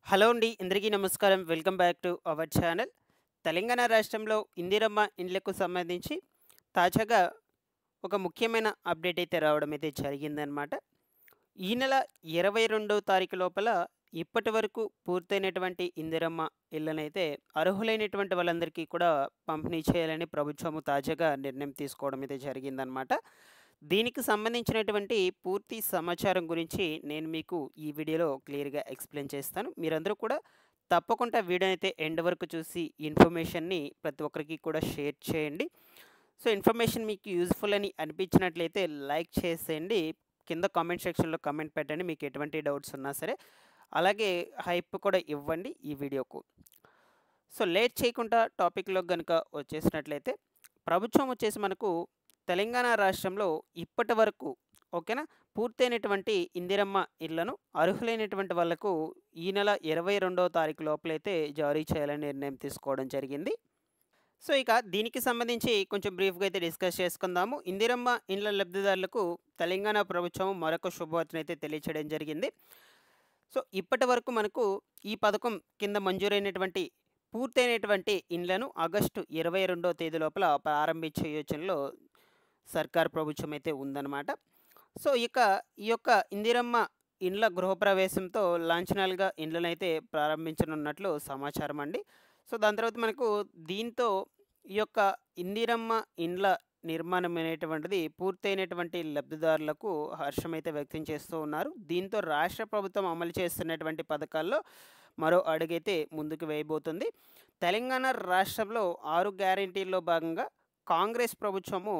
Hello అండి. అందరికీ నమస్కారం. Welcome back to our channel. Telangana రాష్ట్రంలో ఇందిరమ్మ ఇండ్లకు సంబంధించి తాజాగా ఒక ముఖ్యమైన అప్డేట్ అయితే రావడం అయితే జరిగిందనమాట. ఈ నెల 22వ తారీఖు లోపల ఇప్పటి వరకు పూర్తయినటువంటి ఇందిరమ్మ ఇళ్ళనైతే అర్హులైనటువంటి వాళ్ళందరికీ కూడా పంపిణీ చేయాలని ప్రభుత్వము తాజాగా నిర్ణయం తీసుకోవడం అయితే జరిగిందనమాట. దీనికి సంబంధించినటువంటి పూర్తి సమాచారం గురించి నేను మీకు ఈ వీడియోలో క్లియర్‌గా ఎక్స్‌ప్లెయిన్ చేస్తాను. మీరందరూ కూడా తప్పకుండా వీడియోనైతే ఎండ్ వరకు చూసి ఇన్ఫర్మేషన్‌ని ప్రతి ఒక్కరికి కూడా షేర్ చేయండి. సో, ఇన్ఫర్మేషన్ మీకు యూజ్‌ఫుల్ అని అనిపించినట్లయితే లైక్ చేసేయండి. కింద కామెంట్ సెక్షన్‌లో కామెంట్ పెట్టండి. మీకు ఎటువంటి డౌట్స్ ఉన్నా సరే. అలాగే హైప్ కూడా ఇవ్వండి ఈ వీడియోకు. సో, లేట్ చేయకుండా టాపిక్‌లోకి గనుక వచ్చేసినట్లయితే ప్రభుత్వం వచ్చేసి మనకు తెలంగాణ రాష్ట్రంలో ఇప్పటి వరకు ఓకేనా పూర్తయినటువంటి ఇందిరమ్మ ఇళ్లను అర్హులైనటువంటి వాళ్లకు ఈ నెల 22వ తారీఖు లోపలైతే జారీ చేయాలని నిర్ణయం తీసుకోవడం జరిగింది. సో, ఇక దీనికి సంబంధించి కొంచెం బ్రీఫ్‌గా అయితే డిస్కస్ చేసుకుందాము. ఇందిరమ్మ ఇండ్ల లబ్ధిదారులకు తెలంగాణ ప్రభుత్వం మరొక శుభవార్తనైతే తెలియచేయడం జరిగింది. సో, ఇప్పటి వరకు మనకు ఈ పథకం కింద మంజూరైనటువంటి పూర్తయినటువంటి ఇండ్లను ఆగస్టు 22వ తేదీ లోపల ప్రారంభించే యోచనలో సర్కార్ ప్రభుత్వం అయితే ఉందన్నమాట. సో, ఈ యొక్క ఇందిరమ్మ ఇండ్ల గృహప్రవేశంతో లాంఛనాలుగా ఇండ్లనైతే ప్రారంభించనున్నట్లు సమాచారం అండి. సో, దాని తర్వాత మనకు దీంతో ఈ యొక్క ఇందిరమ్మ ఇండ్ల నిర్మాణం అనేటువంటిది పూర్తయినటువంటి లబ్ధిదారులకు హర్షమైతే వ్యక్తం చేస్తూ ఉన్నారు. దీంతో రాష్ట్ర ప్రభుత్వం అమలు చేస్తున్నటువంటి పథకాల్లో మరో అడుగైతే ముందుకు వేయబోతుంది. తెలంగాణ రాష్ట్రంలో 6 గ్యారంటీల్లో భాగంగా కాంగ్రెస్ ప్రభుత్వము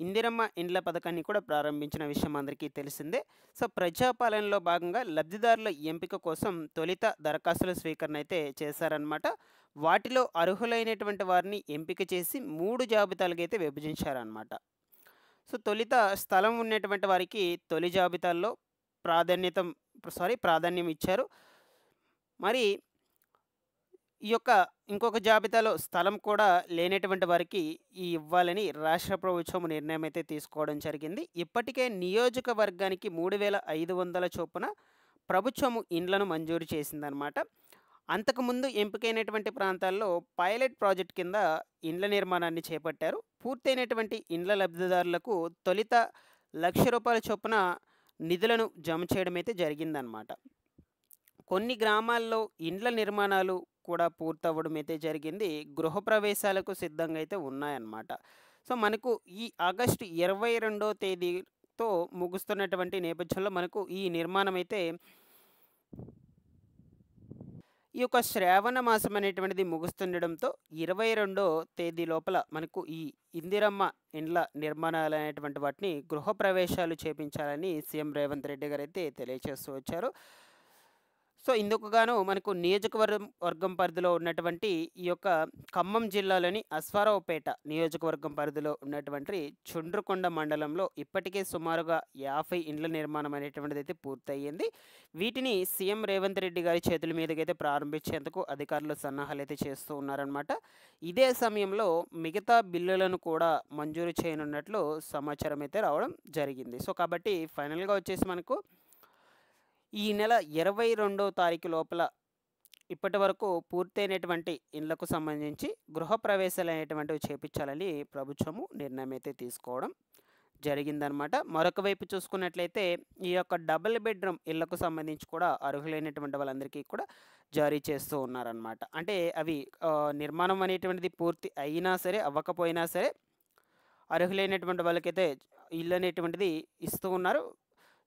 ఇందిరమ్మ ఇండ్ల పథకాన్ని కూడా ప్రారంభించిన విషయం అందరికీ తెలిసిందే. సో, ప్రజాపాలనలో భాగంగా లబ్ధిదారుల ఎంపిక కోసం తొలిత దరఖాస్తుల స్వీకరణ అయితే చేశారనమాట. వాటిలో అర్హులైనటువంటి వారిని ఎంపిక చేసి 3 జాబితాలుగా అయితే విభజించారనమాట. సో, తొలిత స్థలం ఉన్నటువంటి వారికి తొలి జాబితాల్లో ప్రాధాన్యం ఇచ్చారు. మరి ఈ యొక్క ఇంకొక జాబితాలో స్థలం కూడా లేనటువంటి వారికి ఇవ్వాలని రాష్ట్ర ప్రభుత్వం నిర్ణయం అయితే తీసుకోవడం జరిగింది. ఇప్పటికే నియోజకవర్గానికి 3,500 చొప్పున ప్రభుత్వము ఇండ్లను మంజూరు చేసిందనమాట. అంతకుముందు ఎంపికైనటువంటి ప్రాంతాల్లో పైలట్ ప్రాజెక్ట్ కింద ఇండ్ల నిర్మాణాన్ని చేపట్టారు. పూర్తయినటువంటి ఇండ్ల లబ్ధిదారులకు తొలిత రూ. 1,00,000 చొప్పున నిధులను జమ చేయడం అయితే జరిగిందనమాట. కొన్ని గ్రామాల్లో ఇండ్ల నిర్మాణాలు కూడా పూర్తవ్వడం అయితే జరిగింది. గృహప్రవేశాలకు సిద్ధంగా అయితే ఉన్నాయన్నమాట. సో, మనకు ఈ ఆగస్టు 22వ తేదీతో ముగుస్తున్నటువంటి నేపథ్యంలో మనకు ఈ నిర్మాణం అయితే ఈ యొక్క శ్రావణ మాసం అనేటువంటిది ముగుస్తుండడంతో 22వ తేదీ లోపల మనకు ఈ ఇందిరమ్మ ఇండ్ల నిర్మాణాలు అనేటువంటి వాటిని గృహప్రవేశాలు చేపించాలని సీఎం రేవంత్ రెడ్డి గారు అయితే తెలియజేస్తూ వచ్చారు. సో, ఇందుకు గాను మనకు వర్గం పరిధిలో ఉన్నటువంటి ఈ యొక్క ఖమ్మం జిల్లాలోని అశ్వారావుపేట నియోజకవర్గం పరిధిలో ఉన్నటువంటి చుండ్రుకొండ మండలంలో ఇప్పటికే సుమారుగా 50 ఇండ్ల నిర్మాణం అనేటువంటిది అయితే పూర్తయింది. వీటిని సీఎం రేవంత్ రెడ్డి గారి చేతుల మీదుగా ప్రారంభించేందుకు అధికారులు సన్నాహాలు అయితే చేస్తూ ఉన్నారనమాట. ఇదే సమయంలో మిగతా బిల్లులను కూడా మంజూరు చేయనున్నట్లు సమాచారం అయితే రావడం జరిగింది. సో, కాబట్టి ఫైనల్‌గా వచ్చేసి మనకు ఈ నెల 22వ తారీఖు లోపల ఇప్పటి వరకు పూర్తయినటువంటి ఇండ్లకు సంబంధించి గృహప్రవేశాలు అనేటువంటివి చేపించాలని ప్రభుత్వము నిర్ణయం అయితే తీసుకోవడం జరిగిందనమాట. మరొక వైపు చూసుకున్నట్లయితే ఈ యొక్క డబుల్ బెడ్రూమ్ ఇళ్లకు సంబంధించి కూడా అర్హులైనటువంటి వాళ్ళందరికీ కూడా జారీ చేస్తూ ఉన్నారనమాట. అంటే అవి నిర్మాణం అనేటువంటిది పూర్తి అయినా సరే అవ్వకపోయినా సరే అర్హులైనటువంటి వాళ్ళకైతే ఇల్లు అనేటువంటిది ఇస్తూ ఉన్నారు.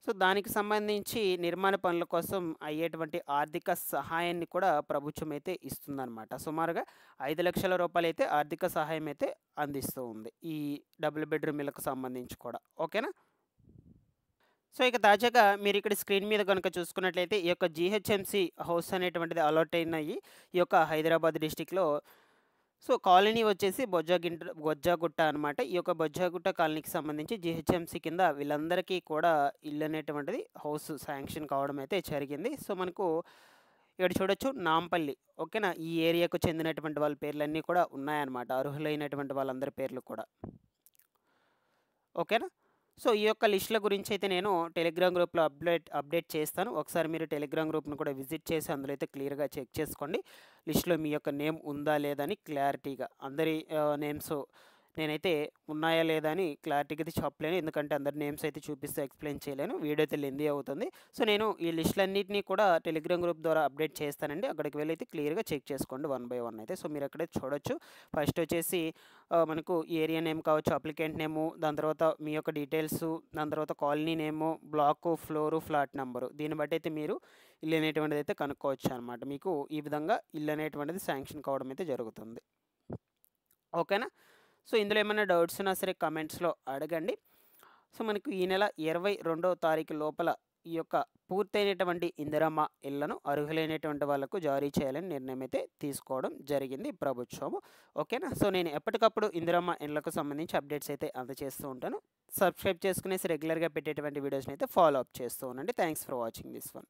సో, దానికి సంబంధించి నిర్మాణ పనుల కోసం అయ్యేటువంటి ఆర్థిక సహాయాన్ని కూడా ప్రభుత్వం అయితే ఇస్తుందన్నమాట. సుమారుగా రూ. 5,00,000 అయితే ఆర్థిక సహాయం అయితే అందిస్తూ ఉంది. ఈ డబుల్ బెడ్రూమ్ ఇళ్ళకు సంబంధించి కూడా. ఓకేనా? సో, ఇక తాజాగా మీరు ఇక్కడ స్క్రీన్ మీద కనుక చూసుకున్నట్లయితే ఈ యొక్క జీహెచ్ఎంసీ హౌస్ అనేటువంటిది అలాట్ అయినాయి. ఈ యొక్క హైదరాబాద్ డిస్ట్రిక్ట్‌లో. సో, కాలనీ వచ్చేసి బొజ్జాగుట్ట అనమాట. ఈ యొక్క బొజ్జాగుట్ట కాలనీకి సంబంధించి జీహెచ్ఎంసీ కింద వీళ్ళందరికీ కూడా ఇల్లు అనేటువంటిది హౌస్ శాంక్షన్ కావడం అయితే జరిగింది. సో, మనకు ఇక్కడ చూడొచ్చు నాంపల్లి. ఓకేనా? ఈ ఏరియాకు చెందినటువంటి వాళ్ళ పేర్లన్నీ కూడా ఉన్నాయన్నమాట. అర్హులైనటువంటి వాళ్ళందరి పేర్లు కూడా. ఓకేనా? సో ఈ యొక్క లిస్టుల గురించి అయితే నేను టెలిగ్రామ్ గ్రూప్లో అప్డేట్ చేస్తాను. ఒకసారి మీరు టెలిగ్రామ్ గ్రూప్ను కూడా విజిట్ చేసి అందులో అయితే క్లియర్గా చెక్ చేసుకోండి. లిస్టులో మీ యొక్క నేమ్ ఉందా లేదా అని క్లారిటీగా అందరి నేమ్స్ నేనైతే ఉన్నాయా లేదా అని క్లారిటీగా అయితే చెప్పలేను. ఎందుకంటే అందరి నేమ్స్ అయితే చూపిస్తూ ఎక్స్ప్లెయిన్ చేయలేను. వీడియో అయితే లెందీ అవుతుంది. సో నేను ఈ లిస్టులన్నిటిని కూడా టెలిగ్రామ్ గ్రూప్ ద్వారా అప్డేట్ చేస్తానండి. అక్కడికి వెళ్ళి అయితే క్లియర్గా చెక్ చేసుకోండి 1 బై 1 అయితే. సో మీరు అక్కడే చూడొచ్చు. ఫస్ట్ వచ్చేసి మనకు ఏరియా నేమ్ కావచ్చు, అప్లికెంట్ నేము, దాని తర్వాత మీ యొక్క డీటెయిల్స్, దాని తర్వాత కాలనీ నేము, బ్లాకు, ఫ్లోరు, ఫ్లాట్ నెంబరు. దీన్ని బట్టి అయితే మీరు ఇల్లు అనేటువంటిది అయితే కనుక్కోవచ్చు అనమాట. మీకు ఈ విధంగా ఇల్లు అనేటువంటిది శాంక్షన్ కావడం అయితే జరుగుతుంది. ఓకేనా? సో ఇందులో ఏమైనా డౌట్స్ ఉన్నా సరే కమెంట్స్లో అడగండి. సో మనకు ఈ నెల 22వ తారీఖు లోపల ఈ యొక్క పూర్తయినటువంటి ఇందిరమ్మ ఇళ్లను అర్హులైనటువంటి వాళ్ళకు జారీ చేయాలని నిర్ణయం అయితే తీసుకోవడం జరిగింది ప్రభుత్వము. ఓకేనా? సో నేను ఎప్పటికప్పుడు ఇందిరమ్మ ఇళ్లకు సంబంధించి అప్డేట్స్ అయితే అందజేస్తూ ఉంటాను. సబ్స్క్రైబ్ చేసుకునేసి రెగ్యులర్గా పెట్టేటువంటి వీడియోస్ని అయితే ఫాలో అప్ చేస్తూ ఉండండి. Thanks for watching this one.